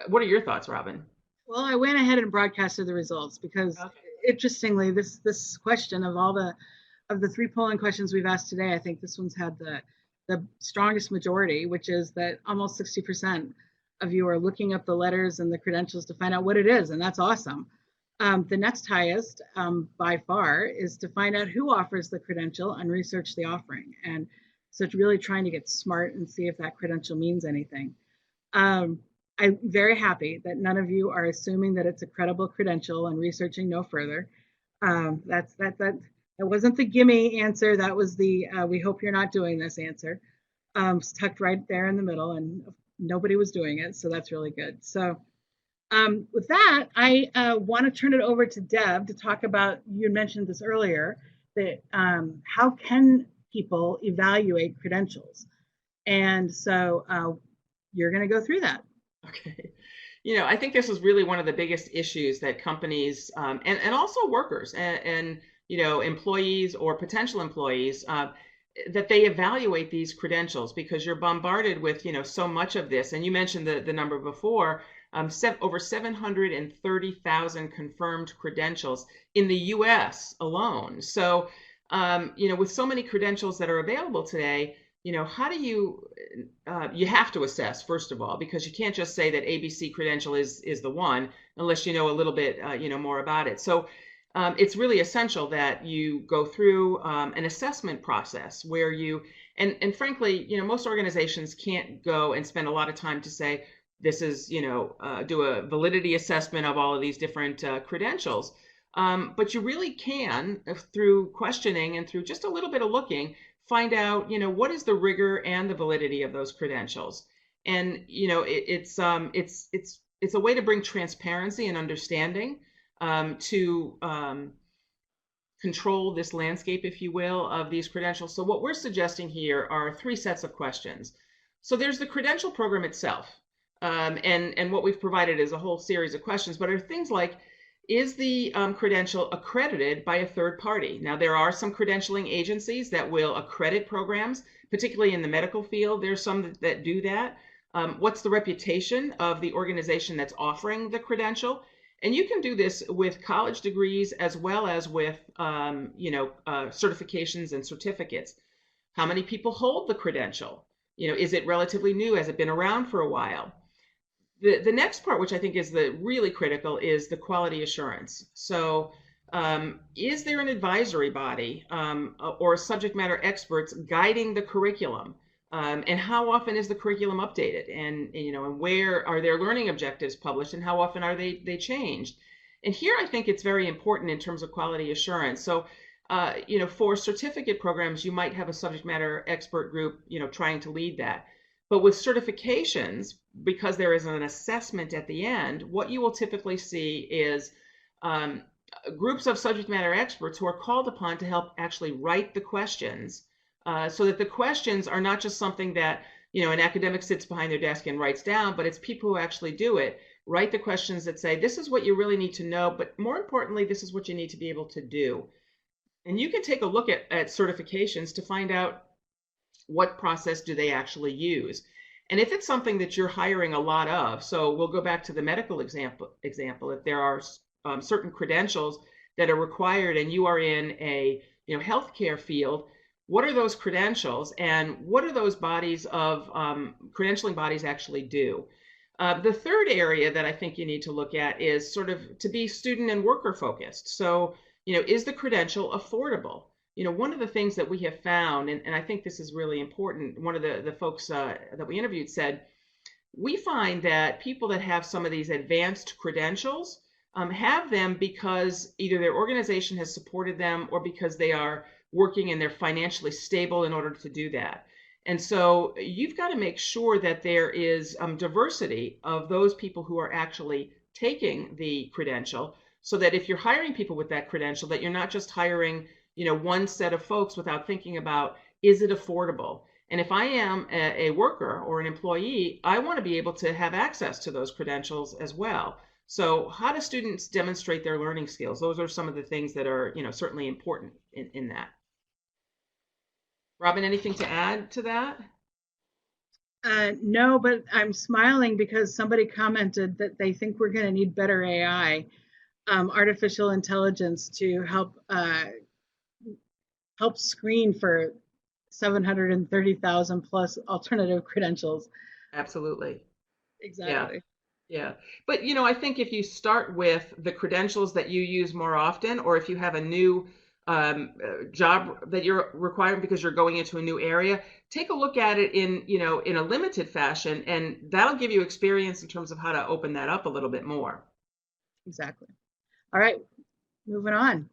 What are your thoughts, Robin? Well, I went ahead and broadcasted the results because, okay, interestingly, this question of the 3 polling questions we've asked today, I think this one's had the strongest majority, which is that almost 60% of you are looking up the letters and the credentials to find out what it is, and that's awesome. The next highest by far is to find out who offers the credential and research the offering. And so it's really trying to get smart and see if that credential means anything. I'm very happy that none of you are assuming that it's a credible credential and researching no further. That wasn't the gimme answer. That was the we hope you're not doing this answer. Tucked right there in the middle, and nobody was doing it. So that's really good. So with that, I want to turn it over to Deb to talk about, you mentioned this earlier, that how can people evaluate credentials? And so you're going to go through that. Okay. I think this is really one of the biggest issues that companies and also workers and employees or potential employees that they evaluate these credentials, because you're bombarded with, so much of this. And you mentioned the number before, over 730,000 confirmed credentials in the US alone. So, with so many credentials that are available today, how do you have to assess, first of all, because you can't just say that ABC credential is the one unless you know a little bit, more about it. So it's really essential that you go through an assessment process where and frankly, most organizations can't go and spend a lot of time to say, this is, do a validity assessment of all of these different credentials. But you really can, through questioning and through just a little bit of looking, find out, what is the rigor and the validity of those credentials. And, it's a way to bring transparency and understanding to control this landscape, if you will, of these credentials. So what we're suggesting here are 3 sets of questions. So there's the credential program itself. And what we've provided is a whole series of questions, but are things like, is the credential accredited by a third party? Now, there are some credentialing agencies that will accredit programs, particularly in the medical field. There's some that do that. What's the reputation of the organization that's offering the credential? And you can do this with college degrees as well as with, certifications and certificates. How many people hold the credential? Is it relatively new? Has it been around for a while? The next part, which I think is the really critical, is the quality assurance. So is there an advisory body or subject matter experts guiding the curriculum? And how often is the curriculum updated? And where are their learning objectives published, and how often are they changed? And here I think it's very important in terms of quality assurance. So for certificate programs, you might have a subject matter expert group, trying to lead that. But with certifications, because there is an assessment at the end, what you will typically see is groups of subject matter experts who are called upon to help actually write the questions, so that the questions are not just something that an academic sits behind their desk and writes down, but it's people who actually do it, write the questions that say, this is what you really need to know, but more importantly, this is what you need to be able to do. And you can take a look at certifications to find out what process do they actually use. And if it's something that you're hiring a lot of, so we'll go back to the medical example, if there are certain credentials that are required and you are in a healthcare field, what are those credentials and what are those bodies of credentialing bodies actually do? The third area that I think you need to look at is sort of to be student and worker focused. So, is the credential affordable? One of the things that we have found, and I think this is really important, one of the folks that we interviewed said, we find that people that have some of these advanced credentials have them because either their organization has supported them or because they are working and they're financially stable in order to do that. And so you've got to make sure that there is diversity of those people who are actually taking the credential, so that if you're hiring people with that credential, that you're not just hiring one set of folks without thinking about, is it affordable? And if I am a worker or an employee, I want to be able to have access to those credentials as well. So how do students demonstrate their learning skills? Those are some of the things that are, certainly important in that. Robin, anything to add to that? No, but I'm smiling because somebody commented that they think we're going to need better AI, artificial intelligence, to help screen for 730,000 plus alternative credentials. Absolutely. Exactly. Yeah. But, I think if you start with the credentials that you use more often, or if you have a new job that you're requiring because you're going into a new area, take a look at it in a limited fashion, and that'll give you experience in terms of how to open that up a little bit more. Exactly. All right, moving on.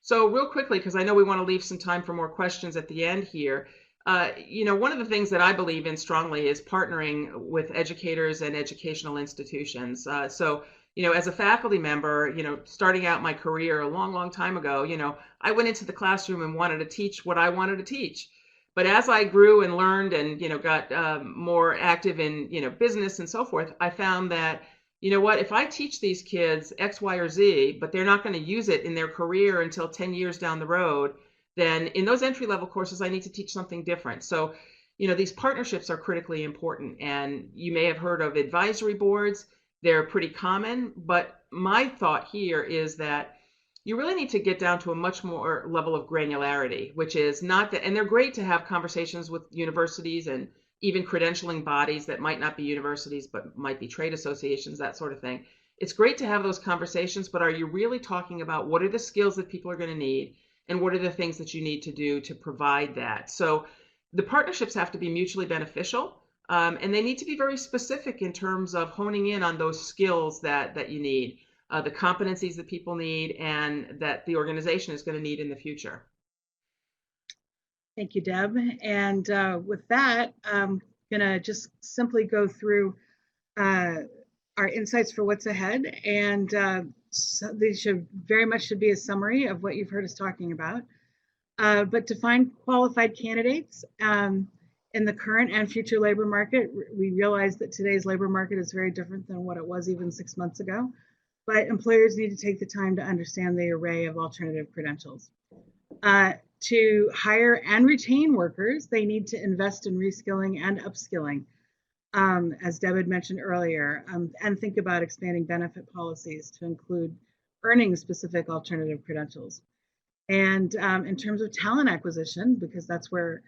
So real quickly, because I know we want to leave some time for more questions at the end here, one of the things that I believe in strongly is partnering with educators and educational institutions. So, as a faculty member, starting out my career a long, long time ago, I went into the classroom and wanted to teach what I wanted to teach. But as I grew and learned and, got more active in, business and so forth, I found that, if I teach these kids X, Y, or Z, but they're not going to use it in their career until 10 years down the road, then in those entry level courses, I need to teach something different. So, these partnerships are critically important. And you may have heard of advisory boards. They're pretty common. But my thought here is that you really need to get down to a much more level of granularity, which is not that, and they're great to have conversations with universities and even credentialing bodies that might not be universities, but might be trade associations, that sort of thing. It's great to have those conversations, but are you really talking about what are the skills that people are going to need and what are the things that you need to do to provide that? So the partnerships have to be mutually beneficial. And they need to be very specific in terms of honing in on those skills that you need, the competencies that people need, and that the organization is going to need in the future. Thank you, Deb. And with that, I'm going to just simply go through our insights for what's ahead. And so these very much should be a summary of what you've heard us talking about. But to find qualified candidates in the current and future labor market, we realize that today's labor market is very different than what it was even 6 months ago. But employers need to take the time to understand the array of alternative credentials. To hire and retain workers, they need to invest in reskilling and upskilling, as Deb had mentioned earlier, and think about expanding benefit policies to include earning-specific alternative credentials. And in terms of talent acquisition, because that's where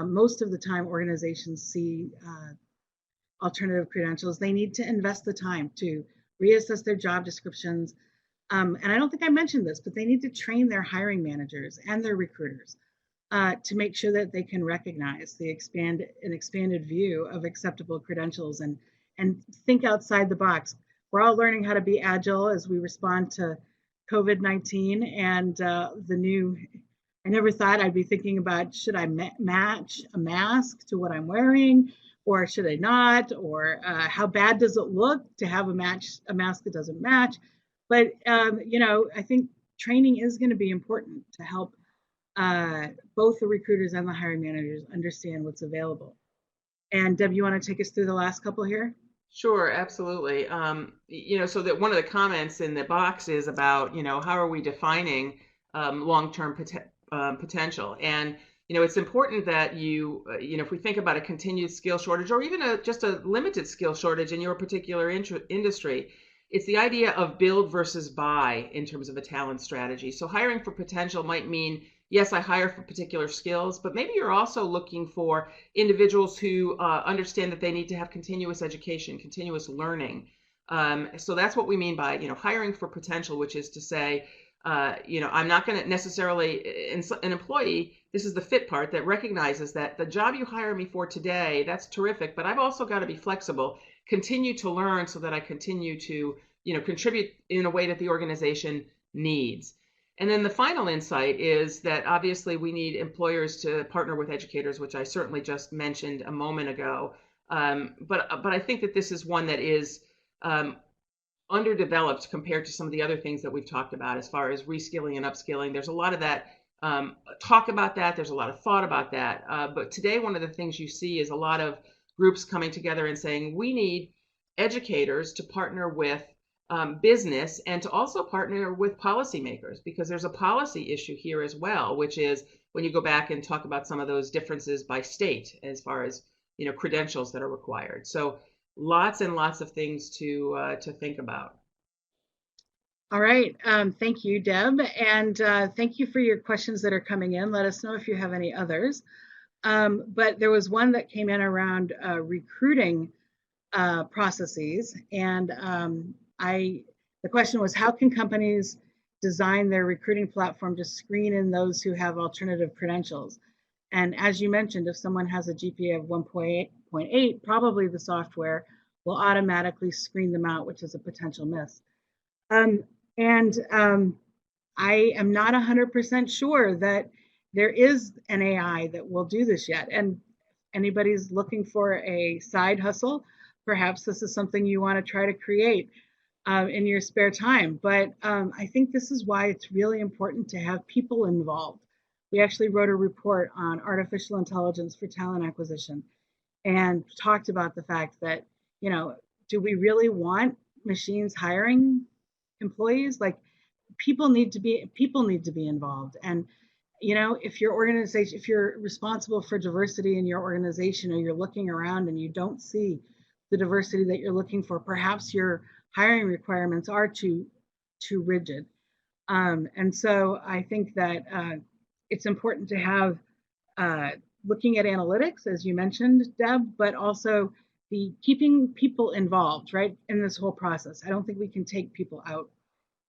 most of the time organizations see alternative credentials, they need to invest the time to reassess their job descriptions. And I don't think I mentioned this, but they need to train their hiring managers and their recruiters to make sure that they can recognize an expanded view of acceptable credentials and think outside the box. We're all learning how to be agile as we respond to COVID-19 and I never thought I'd be thinking about, should I match a mask to what I'm wearing, or should I not, or how bad does it look to have a mask that doesn't match? But, I think training is going to be important to help both the recruiters and the hiring managers understand what's available. And Deb, you want to take us through the last couple here? Sure, absolutely. So that one of the comments in the box is about, how are we defining long-term potential? And, it's important that if we think about a continued skill shortage or even just a limited skill shortage in your particular industry, it's the idea of build versus buy in terms of a talent strategy. So hiring for potential might mean, yes, I hire for particular skills, but maybe you're also looking for individuals who understand that they need to have continuous education, continuous learning. So that's what we mean by, hiring for potential, which is to say, I'm not going to necessarily, an employee, this is the fit part that recognizes that the job you hire me for today, that's terrific, but I've also got to be flexible, continue to learn so that I continue to, contribute in a way that the organization needs. And then the final insight is that obviously we need employers to partner with educators, which I certainly just mentioned a moment ago. But I think that this is one that is underdeveloped compared to some of the other things that we've talked about as far as reskilling and upskilling. There's a lot of that talk about that. There's a lot of thought about that. But today, one of the things you see is a lot of groups coming together and saying, we need educators to partner with business and to also partner with policymakers, because there's a policy issue here as well, which is when you go back and talk about some of those differences by state as far as credentials that are required. So lots and lots of things to think about. All right. Thank you, Deb. And thank you for your questions that are coming in. Let us know if you have any others. But there was one that came in around recruiting processes. And the question was, how can companies design their recruiting platform to screen in those who have alternative credentials? And as you mentioned, if someone has a GPA of 1.8, probably the software will automatically screen them out, which is a potential miss. I am not 100% sure that there is an AI that will do this yet. And anybody's looking for a side hustle, perhaps this is something you want to try to create in your spare time. But I think this is why it's really important to have people involved. We actually wrote a report on artificial intelligence for talent acquisition and talked about the fact that, do we really want machines hiring employees? Like, people need to be involved. And if your organization, if you're responsible for diversity in your organization, or you're looking around and you don't see the diversity that you're looking for, perhaps your hiring requirements are too rigid. And so I think that it's important to have looking at analytics, as you mentioned, Deb, but also the keeping people involved, right, in this whole process. I don't think we can take people out.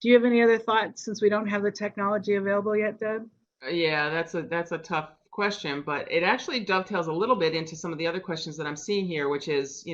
Do you have any other thoughts, since we don't have the technology available yet, Deb? Yeah, that's a tough question, but it actually dovetails a little bit into some of the other questions that I'm seeing here, which is,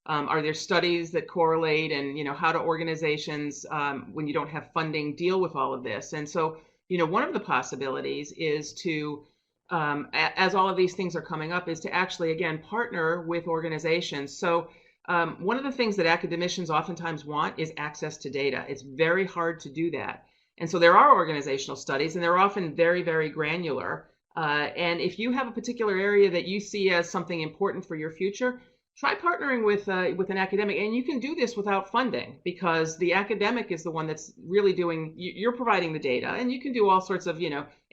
are there studies that correlate, and how do organizations, when you don't have funding, deal with all of this? And so, one of the possibilities is to, as all of these things are coming up, is to actually again partner with organizations. So one of the things that academicians oftentimes want is access to data. It's very hard to do that. And so there are organizational studies, and they're often very, very granular. And if you have a particular area that you see as something important for your future, try partnering with an academic. And you can do this without funding, because the academic is the one that's really doing, you're providing the data, and you can do all sorts of,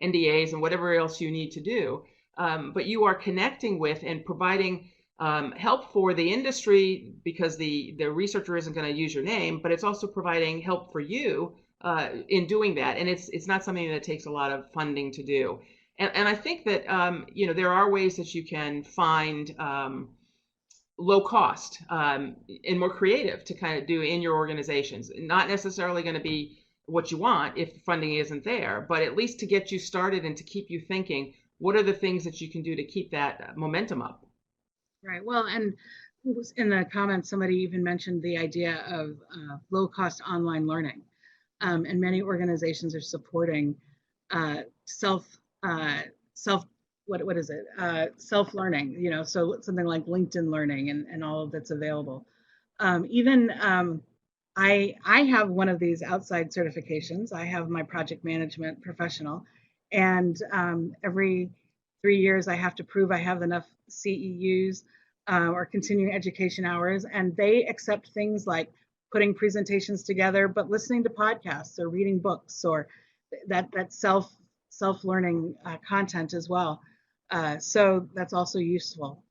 NDAs and whatever else you need to do. But you are connecting with and providing help for the industry, because the researcher isn't going to use your name, but it's also providing help for you in doing that. And it's not something that takes a lot of funding to do. And I think that, there are ways that you can find low cost and more creative to kind of do in your organizations. Not necessarily going to be what you want if funding isn't there, but at least to get you started and to keep you thinking, what are the things that you can do to keep that momentum up? Right. Well, and in the comments, somebody even mentioned the idea of low cost online learning. And many organizations are supporting uh, self self what is it, self learning, so something like LinkedIn Learning, and all of that's available. Even I have one of these outside certifications. I have my project management professional, and every 3 years I have to prove I have enough CEUs, or continuing education hours, and they accept things like putting presentations together, but listening to podcasts or reading books, or that self learning content as well. So that's also useful.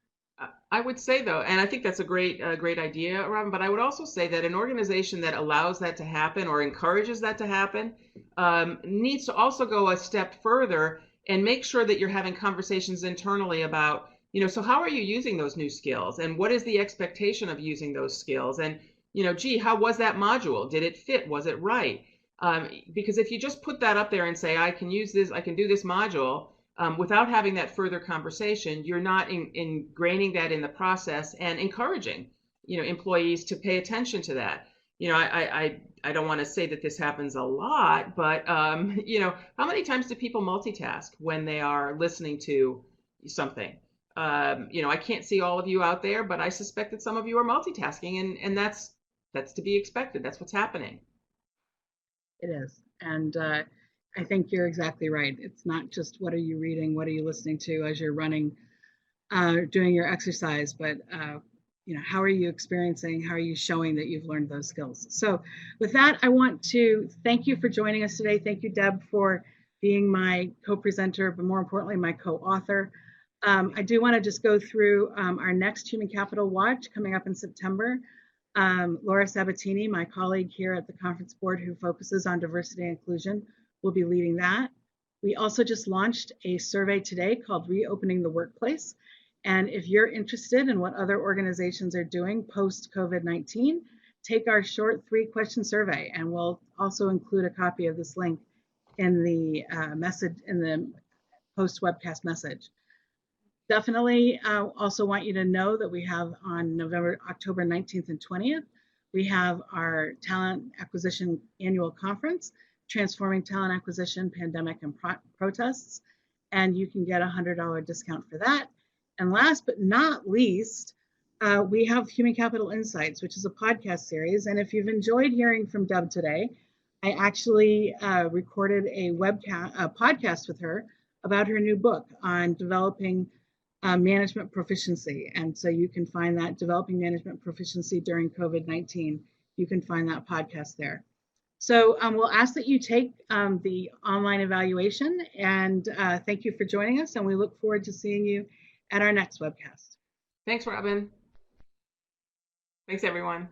I would say though, and I think that's a great idea, Robin. But I would also say that an organization that allows that to happen or encourages that to happen needs to also go a step further and make sure that you're having conversations internally about, so how are you using those new skills, and what is the expectation of using those skills, and gee, how was that module? Did it fit? Was it right? Because if you just put that up there and say, I can use this, I can do this module, without having that further conversation, you're not ingraining that in the process and encouraging, employees to pay attention to that. I don't want to say that this happens a lot, but how many times do people multitask when they are listening to something? I can't see all of you out there, but I suspect that some of you are multitasking, and that's to be expected. That's what's happening. It is. And I think you're exactly right. It's not just what are you reading, what are you listening to as you're running, doing your exercise, but how are you experiencing, how are you showing that you've learned those skills? So with that, I want to thank you for joining us today. Thank you, Deb, for being my co-presenter, but more importantly, my co-author. I do want to just go through our next Human Capital Watch coming up in September. Laura Sabatini, my colleague here at the conference board who focuses on diversity and inclusion, will be leading that. We also just launched a survey today called Reopening the Workplace. And if you're interested in what other organizations are doing post-COVID-19, take our short 3-question survey, and we'll also include a copy of this link in the message, in the post-webcast message. Definitely also want you to know that we have on October 19th and 20th, we have our talent acquisition annual conference, Transforming Talent Acquisition, Pandemic and Protests, and you can get a $100 discount for that. And last but not least, we have Human Capital Insights, which is a podcast series. And if you've enjoyed hearing from Deb today, I actually recorded a podcast with her about her new book on developing management proficiency. And so you can find that, Developing Management Proficiency During COVID-19. You can find that podcast there. So we'll ask that you take the online evaluation, and thank you for joining us, and we look forward to seeing you at our next webcast. Thanks, Robin. Thanks, everyone.